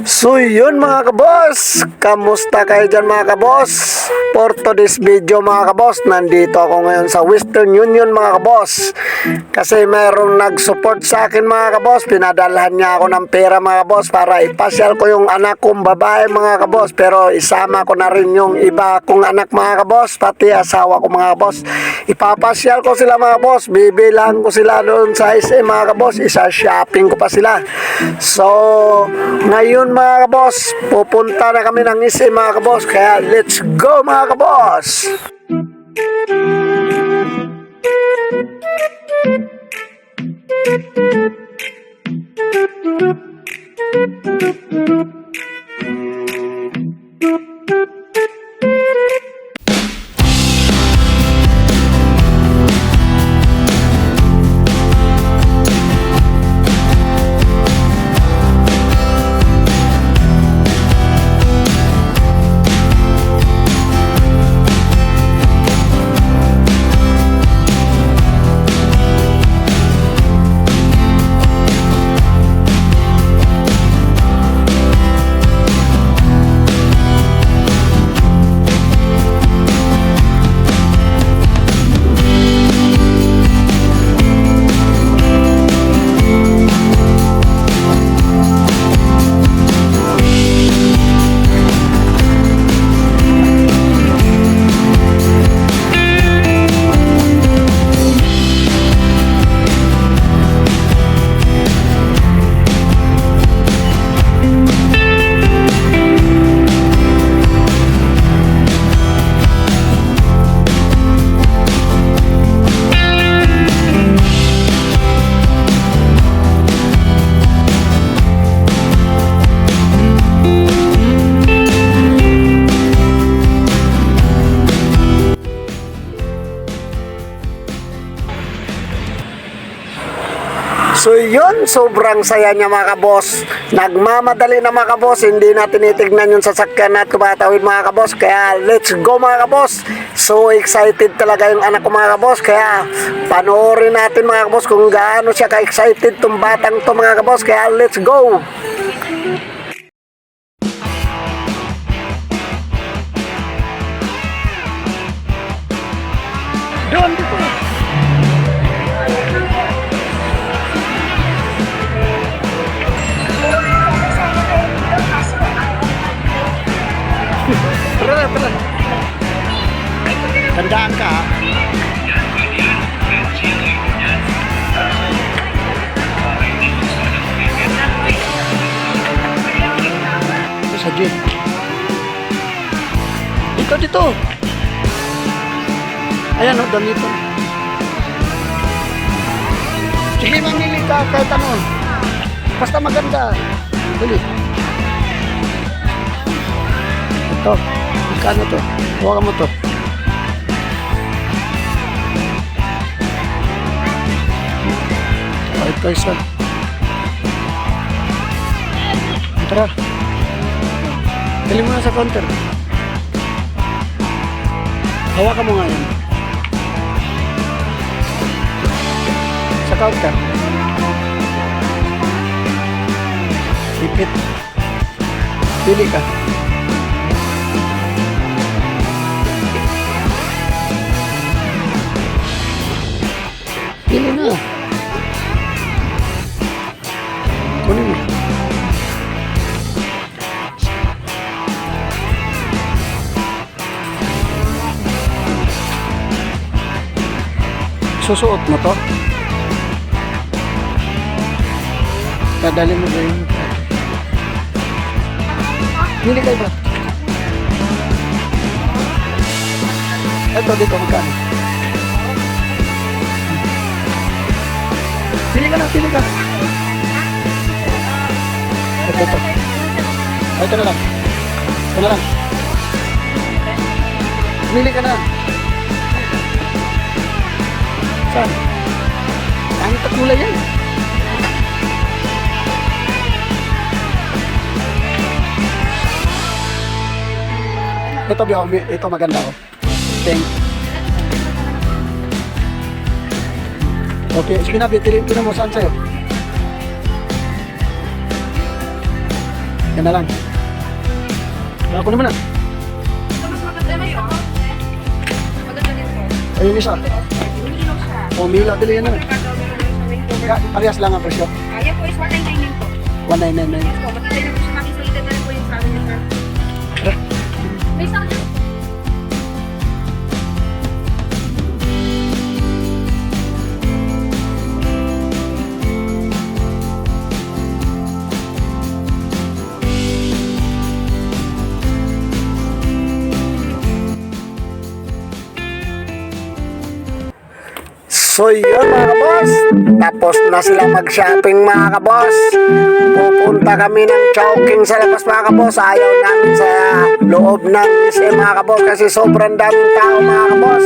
So yun mga kabos, kamusta kayo dyan mga kabos? For today's video mga kabos, nandito ako ngayon sa Western Union mga kabos. Kasi mayroong nag-support sa akin mga kabos, pinadalhan niya ako ng pera mga kabos para ipasyal ko yung anak kong babae mga kabos. Pero isama ko na rin yung iba kong anak mga kabos, pati asawa ko mga kabos. Ipapasyal ko sila mga kabos, bibilang ko sila doon sa SM mga kabos, isa-shopping ko pa sila. So ngayon mga kabos, pupunta na kami ng SM mga kabos, kaya let's go mga kabos! So yun, sobrang saya niya mga kabos. Nagmamadali na mga kabos, hindi na tinitignan yung sasakyan at kumatawid mga kabos. Kaya let's go mga kabos. So excited talaga yung anak ko mga kabos. Kaya panoorin natin mga kabos kung gaano siya ka-excited tong batang to mga kabos. Kaya let's go! Doon dito. Tara. Tandaan ka ha. Ito sa jeep. Dito. Ayan o, dito. Sige, mamili ka kahit ano. Basta maganda. Dali. Ito. Magkano to? Huwag mo to. Ito isa. Tara. Dali mo na sa counter. Hawakan mo nga yan. Sa counter. Ipit. Pili ka. Pili na. Kunin mo. Susuot mo to. Dadali mo ba yun? Pili kayo ba? Ito dito magkano? Pili ka. Ito. Ito na lang. Pili ka na. Saan? Ang takulay yan. Ito maganda oh. Pink. Okay, sige na, piliin mo saan sa'yo. Yan na lang. Ako naman na. Mas maganda na yun. Maganda din po. Ayun isa. Umiinom siya. O, Mila, dili yan na. Pagkagawin na lang sa main cover. Parehas lang ang presyo. Kaya po is 199 po. 1999. Yes po, matitay na po siya makisalitan na rin po yung family niya. May sakit. So yun mga kaboss, tapos na sila mag-shopping mga kaboss. Pupunta kami ng Chowking sa labas mga kaboss. Ayaw namin sa loob ng SM mga kaboss kasi sobrang daming tao mga kaboss.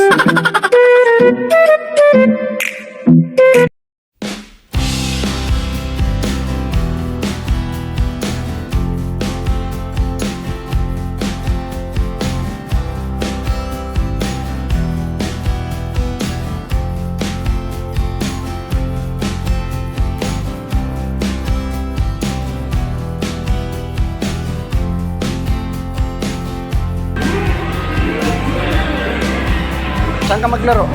Saan ka maglaro?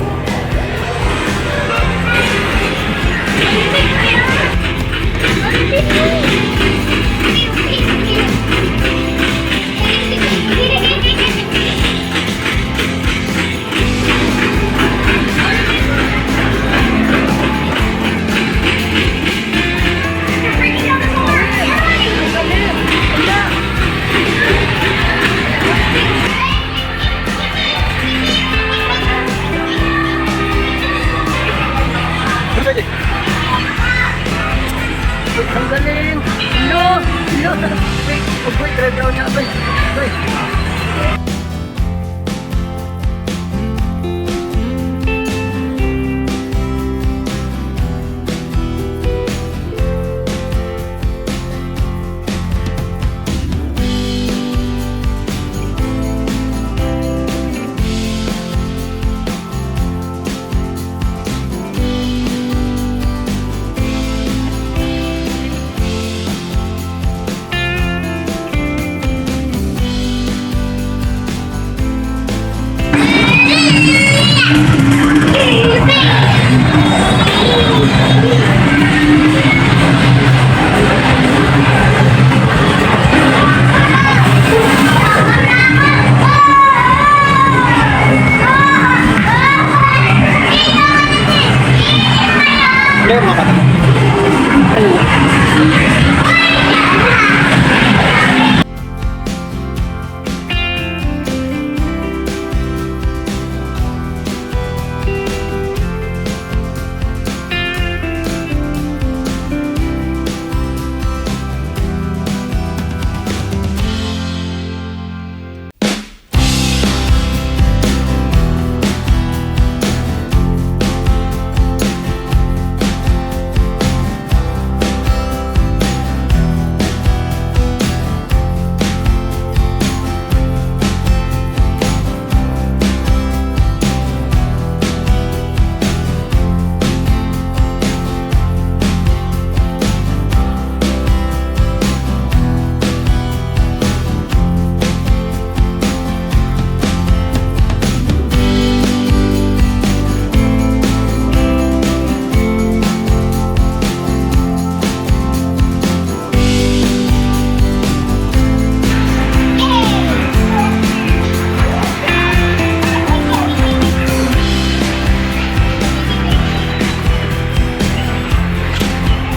Ang galing! No! No! Wait! Wait! Drive down niya! Wait! Wait!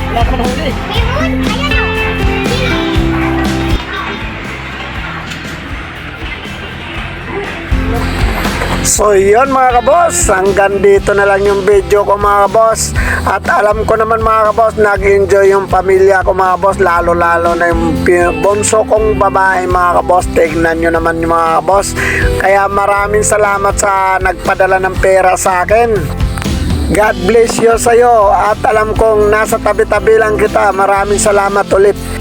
Wala ka man huli. So yun mga kabos, hanggang dito na lang yung video ko mga kabos. At alam ko naman mga kabos, nag-enjoy yung pamilya ko mga kabos, lalo na yung bunso kong babae mga kabos. Tignan nyo naman yung mga kabos. Kaya maraming salamat sa nagpadala ng pera sa akin. God bless you sa'yo. At alam kong nasa tabi-tabi lang kita. Maraming salamat ulit.